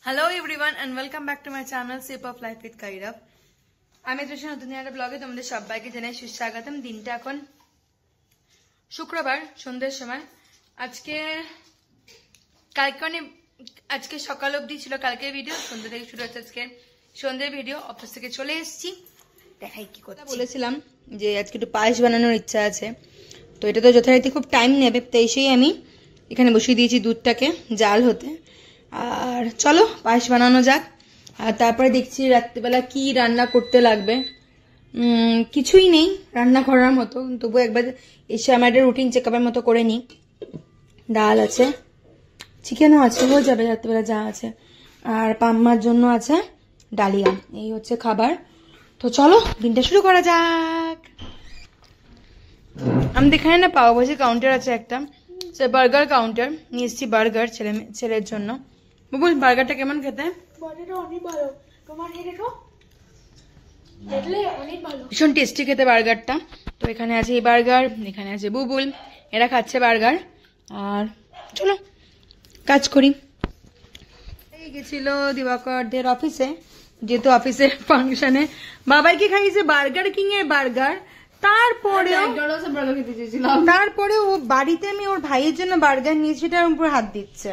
Hello everyone and welcome back to my channel Shape of Life with Kairav. আমি তো নতুন একটা ব্লগে তোমাদের সবাইকে জানাই সুস্বাগতম। দিনটা এখন শুক্রবার সন্ধ্যার সময়। আজকে সকাল অবধি ছিল কালকের ভিডিও, সন্ধ্যা থেকে শুরু হচ্ছে আজকে সন্ধ্যের ভিডিও। অফিস থেকে চলে এসেছি, দেখাই কি কথা বলেছিলাম যে আজকে একটু পায়েস বানানোর ইচ্ছা আছে, তো এটা তো যথারীতি খুব টাইম নেবে, তাই সেই আমি এখানে বসিয়ে দিয়েছি দুধটাকে জাল হতে। আর চলো পায়েস বানানো যাক। আর তারপরে দেখছি রাত্রিবেলা কি রান্না করতে লাগবে। কিছুই নেই রান্না করার মতো, তবু একবার এসে আমার একটা রুটিন চেকআপের মতো করে নিই। ডাল আছে, চিকেনও আছে, হয়ে যাবে রাত্রিবেলা যা আছে। আর পাম্মার জন্য আছে ডালিয়া। এই হচ্ছে খাবার। তো চলো দিনটা শুরু করা যাক। আমাদের এখানে না পাও ভাজি কাউন্টার আছে একটা, সে বার্গার কাউন্টার। নিয়ে এসেছি বার্গার ছেলের জন্য। বুবুল বার্গারটা কেমন খেতে? ভীষণ টেস্টি খেতে বার্গারটা। তো এখানে আছে এই বার্গার, এখানে আছে বুবুল, এরা খাচ্ছে বার্গার। আর চলো কাজ করি। এই গেছিল দিবাকরদের অফিসে, যেহেতু অফিসের ফাংশনে বাবাইকে খাইয়েছে বার্গার কিং এর বার্গার। তারপরে ও বাড়িতে আমি ওর ভাইয়ের জন্য বার্গার নিয়েছি, সেটার উপর হাত দিচ্ছে।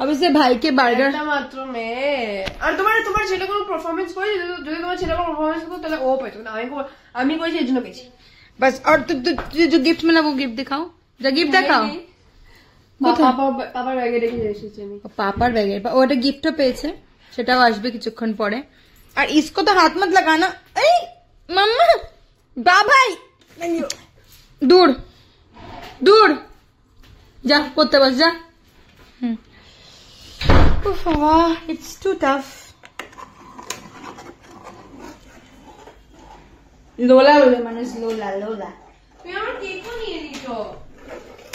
অবশ্যই ভাইকে বার্গার মাত্র মেয়ে। আর তোমার ছেলে কোনো পারফরমেন্স করে, যদি তোমার ছেলে কোনো পারফরমেন্স করতো তাহলে ও পেতো না। আমি করেছি, এর জন্য পেয়েছি बस। और जो गिफ्ट मिला वो गिफ्ट दिखाओ, जो गिफ्ट दिखाओ। পাপার ব্যাগে রেখে এসেছি আমি। পাপার ব্যাগে ও একটা গিফটও পেয়েছে, সেটাও আসবে কিছুক্ষণ পরে। আর इसको तो हाथ मत लगाना। এই মাম্মা বাবাই দূর দূর যা, পড়তে বস যা। It's too tough. লোলা বলে মানুষ, লোলা লোলা। তুমি আমার কেকও নিয়ে নিছো।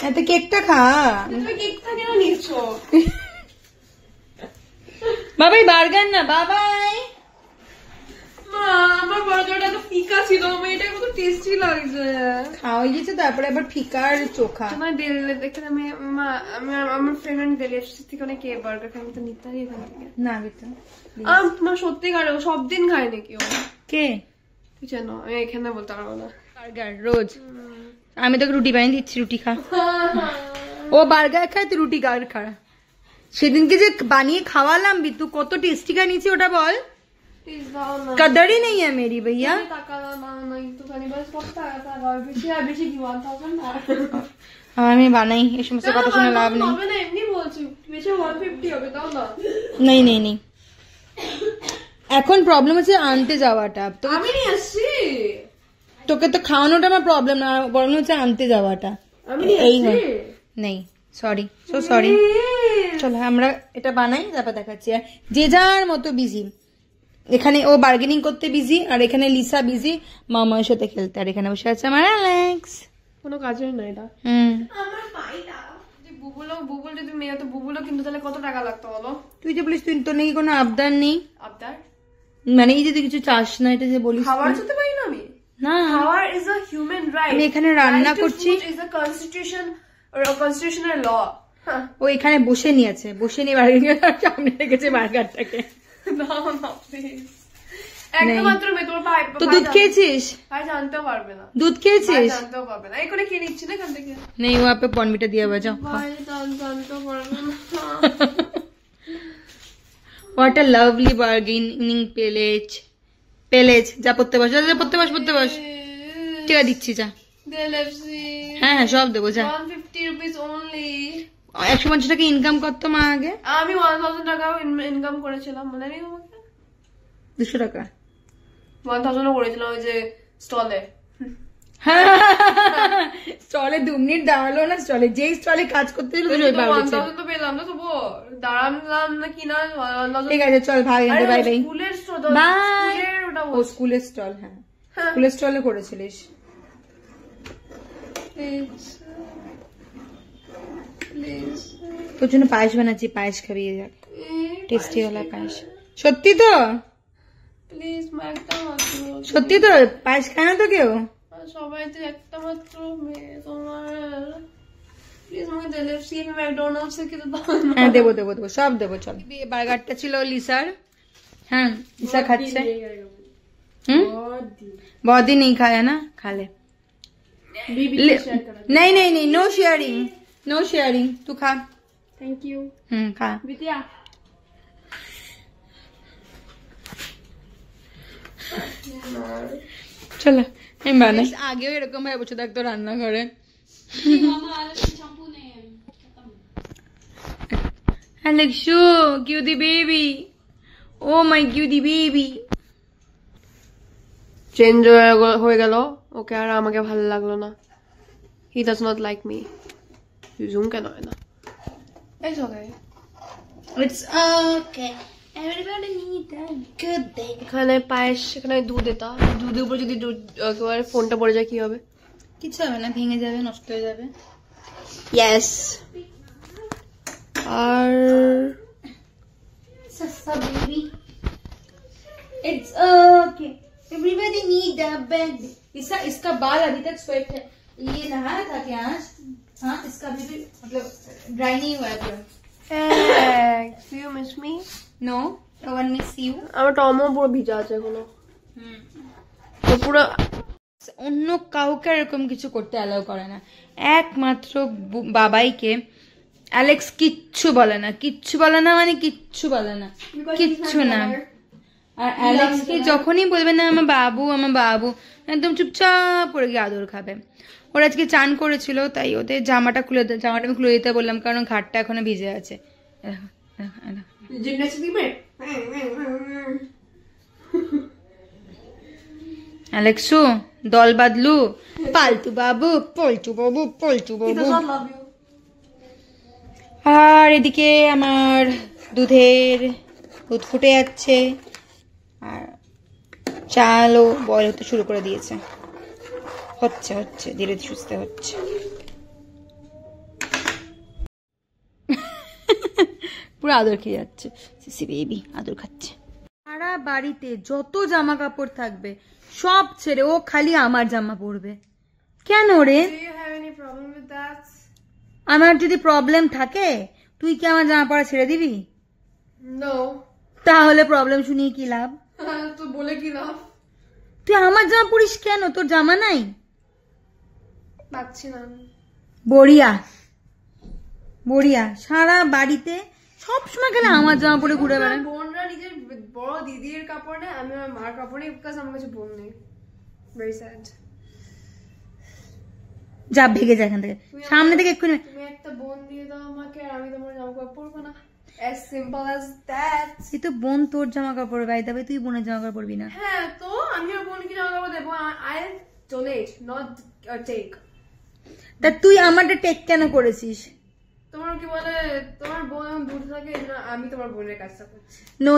এত কেকটা খা। তুমি কেকটা কেন নিচ্ছো? বাবাই বার্গার না বাবাই। মা আমার বার্গারটা তো ফিকা ছিল, এটা কত টেস্টি লাগছে। খাওয়াই গেছে তারপরে আবার ফিকা আর চোখা। তোমার দিলে দেখে আমি আমার ফ্রেন্ড দিলে থেকে অনেক কে বার্গার খাই, আমি তো নিতে পারি এখান থেকে না গেতো। তোমার সত্যি খায় সব দিন খায় নাকি ও? কে তুই জানো? আমি এখানে বলতে পারবো না। বার্গার রোজ আমি তোকে রুটি বানিয়ে দিচ্ছি, রুটি খা। ও বার্গার খায়, তুই রুটি গার খা। সেদিনকে যে বানিয়ে খাওয়ালাম বিতু, কত টেস্টি বানিয়েছি ওটা বল। कदर ही नहीं है मेरी भैया। আমি বানাই, এই সমস্ত কথা শুনে লাভ নেই। নেই নেই নেই, এখন প্রবলেম হচ্ছে আনতে যাওয়াটা। আমি নিয়ে আসছি, তোকে তো খাওয়ানোটা আমার প্রবলেম না, প্রবলেম হচ্ছে আনতে যাওয়াটা। এই নেই, সরি সো সরি। চলো আমরা এটা বানাই, তারপর দেখাচ্ছি। আর যে যার মতো বিজি, এখানে ও বার্গেনিং করতে বিজি, আর এখানে লিসা বিজি মামার সাথে খেলতে, আর এখানে বসে আছে আমার অ্যালেক্স। কোনো কাজের না এটা। আমার পাইটা যে বুবুল যদি মেয়ে তো বুবুলও কিন্তু তাহলে কত টাকা লাগতো বলো? তুই যে বলিস তুই তো নেই কোনো আবদার নেই। আবদার মানে এই যে তুই কিছু চাস না, এটা যে বলিস খাবার খেতে পারি না আমি। না, খাওয়ার ইজ আ হিউম্যান রাইট। আমি এখানে রান্না করছি, is a constitution or a constitutional law. ও এখানে বসে নিয়েছে, বসে নিয়ে বার্গার সামনে রেখেছে বার্গারটাকে। না না প্লিজ, একমাত্র মেয়ে তোমার ভাই। তো দুধ খেয়েছিস? ভাই জানতেও পারবে না। দুধ খেয়েছিস? জানতেও পারবে না। এখানে খেয়ে নিচ্ছি না এখান থেকে। নেই वहाँ पे बॉर्नविटा दिया हुआ, जाओ। ভাই জানতেও পারবে না। What a lovely bargaining পেলেজ। যা পড়তে বস, যা পড়তে বস। ঠিক আছে দিচ্ছি, যা। হ্যাঁ হ্যাঁ সব দেবো, যা। 150 rupees only। 150 টাকা ইনকাম করতো মা আগে। আমি 1000 টাকা ইনকাম করেছিলাম, মনে নেই তোমাকে? 200 টাকা 1000 করেছিলাম ওই যে স্টলে। স্টলে 2 মিনিট দাঁড়ালো না, স্টলে যেই স্টলে কাজ করতে ছিল 1000 তো পেলাম না, তবু দাঁড়ালাম না কি না। ঠিক আছে চল ভাই, বাই বাই। স্কুলের স্টল, ও স্কুলের স্টল, হ্যাঁ স্কুলের স্টলে করেছিলিস। তোর জন্য পায়েস বানাচ্ছি, পায়েস খাবি, যাক টেস্টি ওলা পায়েস। সত্যি তো? প্লিজ একটা মাত্র, সত্যি তো পায়েস খায় না তো কেউ? সবাই তো একটা মাত্র মেয়ে তোমার, প্লিজ আমাকে LFC में मैकडोनाल्ड्स से कितना হ্যাঁ দেবো দেবো দেবো সব দেবো চল বার্গারটা ছিল লিসার হ্যাঁ লিসা খাচ্ছে बहुत दिन नहीं खाया ना खा ले नहीं नहीं नहीं नो शेयरिंग तू खा थैंक यू खा विद्या চলো আমি বানাই আগেও এরকম ভাবে বসে থাকতো রান্নাঘরে Alexu, cutie baby. Oh my cutie baby. Change হয়ে গেল ওকে আর আমাকে ভালো লাগলো না he does not like me zoom কেন হয় না It's okay. It's okay. Everybody need a good day. এখানে পায়েস এখানে দুধ এটা দুধের উপর যদি একেবারে ফোনটা পড়ে যায় কি হবে কিছু হবে না ভেঙে যাবে নষ্ট হয়ে যাবে ইয়েস আর Sasa baby. It's okay. Everybody need a bed. इसका बाल अभी तक स्वेट है ये नहाया था क्या आज हाँ इसका अभी भी मतलब ड्राई नहीं हुआ है पूरा Do you miss me? No no one miss you আমার টমও পুরো ভিজা আছে এখনো তো পুরো অন্য কাউকে এরকম কিছু করতে অ্যালাউ করে না একমাত্র বাবাইকে অ্যালেক্স কিচ্ছু বলে না মানে কিচ্ছু বলে না কিচ্ছু না আর অ্যালেক্সকে যখনই বলবে না আমার বাবু একদম চুপচাপ করে গিয়ে আদর খাবে ওরা আজকে চান করেছিল তাই ওদের জামাটা আমি খুলে দিতে বললাম কারণ ঘাটটা এখনো ভিজে আছে অ্যালেক্সু দল বাদলু পাল্টু বাবু পল্টু বাবু আর এদিকে আমার দুধ ফুটে যাচ্ছে আর চালও বয়েল হতে শুরু করে দিয়েছে হচ্ছে ধীরে সুস্থে হচ্ছে পুরো আদর খেয়ে যাচ্ছে সিসি বেবি আদর খাচ্ছে সারা বাড়িতে যত জামা কাপড় থাকবে সব ছেড়ে ও খালি আমার জামা পরবে কেন রে আমার যদি প্রবলেম থাকে তুই কি আমার জামা পরা ছেড়ে দিবি নো তাহলে প্রবলেম শুনিয়ে কি লাভ তো বলে কি লাভ তুই আমার জামা পরিস কেন তোর জামা নাই পাচ্ছি না বড়িয়া সারা বাড়িতে সবসময় গেলে আমার জামা পরে ঘুরে বেড়ায় বোনরা নিজের বড় দিদির কাপড় নেয় আমি আমার মার কাপড় নেই বিকজ আমার কাছে বোন নেই ভেরি স্যাড যা ভেগে যায় এখান থেকে সামনে থেকে এক্ষুনি তুমি একটা বোন দিয়ে দাও আমাকে আর আমি তোমার জামা কাপড় পরবো না as simple as that এই তো বোন তোর জামা কাপড় গায়ে দেবে তুই বোনের জামা কাপড় পরবি না হ্যাঁ তো আমি আর বোনকে জামা কাপড় দেবো I donate not take তা তুই আমারটা টেক কেন করেছিস তোমার কি বলে তোমার বোন এখন দূরে থাকে এজন্য আমি তোমার বোনের কাজটা করছি নো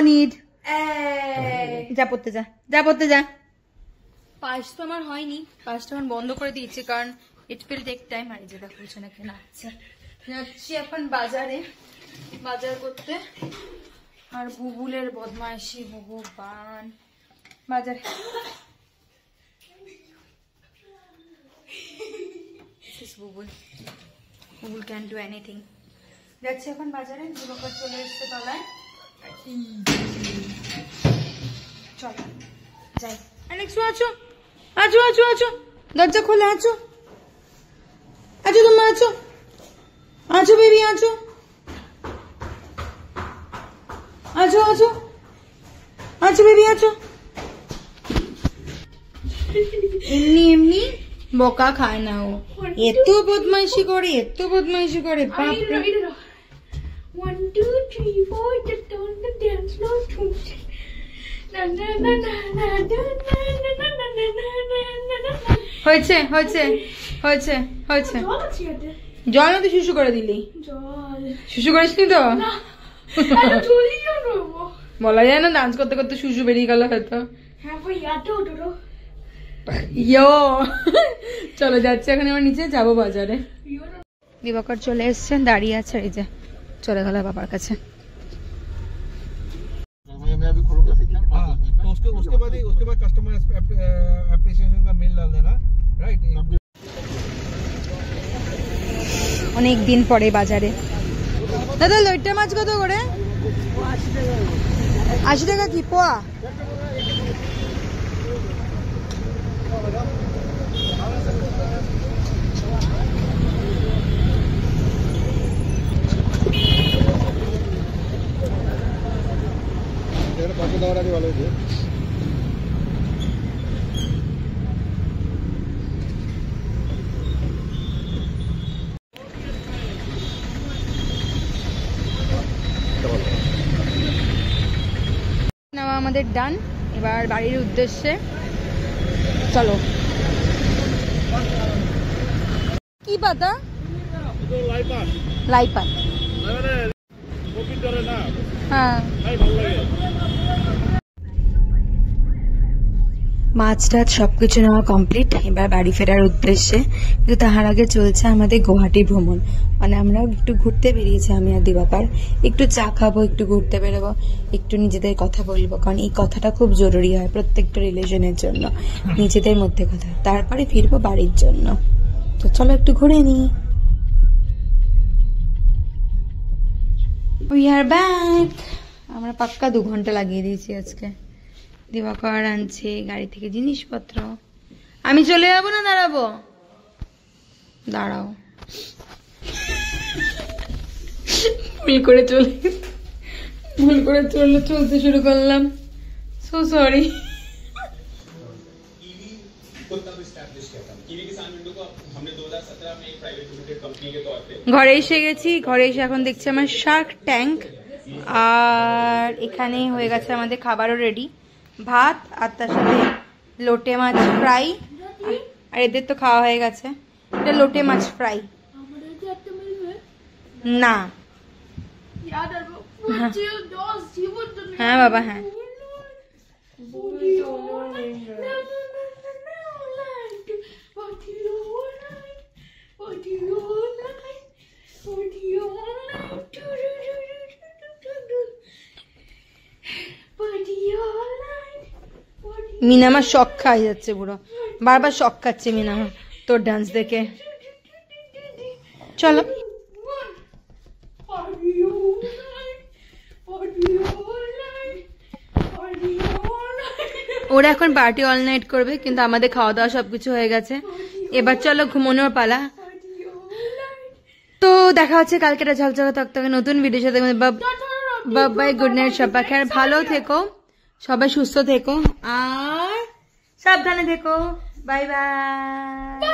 নিড যা পড়তে যা পাঁচ তো আমার হয়নি পাঁচটা আমার বন্ধ করে দিয়েছি কারণ ইট উইল টেক টাইম আর যে দেখো না কেন যাচ্ছি এখন বাজার করতে আর বুবুলের বদমাইশি ভগবান বাজার বুবুল ক্যান ডু এনিথিং যাচ্ছি এখন বাজারে যুবকর চলে এসছে তলায় চল যাই অ্যালেক্সু আছো দরজা খোলা আছো তোমরা আছো বেবি আছো বেবি আছো এমনি বকা খায় না ও এত বদমাইশি করে বাপরে 1 2 3 4 just on the dance floor হয়েছে জল না তুই শুশু করে দিলি শুশু করিস নি তো বলা যায় না ডান্স করতে করতে শুশু বেরিয়ে গেল হয়তো চলো যাচ্ছি এখন আমার নিচে যাবো বাজারে দিবাকর চলে এসছে দাঁড়িয়ে আছে এই যে চলে গেল বাবার কাছে उसके बाद कस्टमर एप्रिसिएशन का मेल डाल देना राइट অনেক দিন পরে বাজারে। দাদা লইট্টা মাছ কত করে? 80 টাকা কি পোয়া? নেওয়া আমাদের ডান, এবার বাড়ির উদ্দেশ্যে চলো। কি পাতা? লাই পাত। হ্যাঁ, মাছ টাছ সবকিছু নেওয়া কমপ্লিট, এবার বাড়ি ফেরার উদ্দেশ্যে। কিন্তু তাহার আগে চলছে আমাদের গুয়াহাটি ভ্রমণ। মানে আমরা একটু ঘুরতে বেরিয়েছি, আমি আর দিবাকর। একটু চা খাবো, একটু ঘুরতে বেরোবো, একটু নিজেদের কথা বলবো, কারণ এই কথাটা খুব জরুরি হয় প্রত্যেকটা রিলেশনের জন্য, নিজেদের মধ্যে কথা। তারপরে ফিরবো বাড়ির জন্য। তো চলো একটু ঘুরে নিই। We are back. আমরা পাক্কা 2 ঘন্টা লাগিয়ে দিয়েছি আজকে। দিবাকর আনছে গাড়ি থেকে জিনিসপত্র। আমি চলে যাবো না দাঁড়াবো? দাঁড়াও। ভুল করে চলতে শুরু করলাম। So sorry. ঘরে এসে গেছি, ঘরে এসে এখন দেখছি আমার শার্ক ট্যাঙ্ক। আর এখানে হয়ে গেছে আমাদের খাবারও রেডি, ভাত আর তার সাথে লোটে মাছ ফ্রাই। আর এদের তো খাওয়া হয়ে গেছে। এটা লোটে মাছ ফ্রাই না? হ্যাঁ বাবা, হ্যাঁ। মিনা আমার শখ খাই যাচ্ছে পুরো, বারবার শখ খাচ্ছে মিনা তোর ডান্স দেখে। চলো। ওরা এখন পার্টি অল নাইট করবে, কিন্তু আমাদের খাওয়া দাওয়া সবকিছু হয়ে গেছে। এবার চলো ঘুমানোর পালা। তো দেখা হচ্ছে কালকে ঝকঝকে তকতকে নতুন ভিডিওর সাথে। বাই, গুড নাইট সবাইকে। আর ভালো থেকো সবাই, সুস্থ থেকো আর সাবধানে থেকো। Bye bye.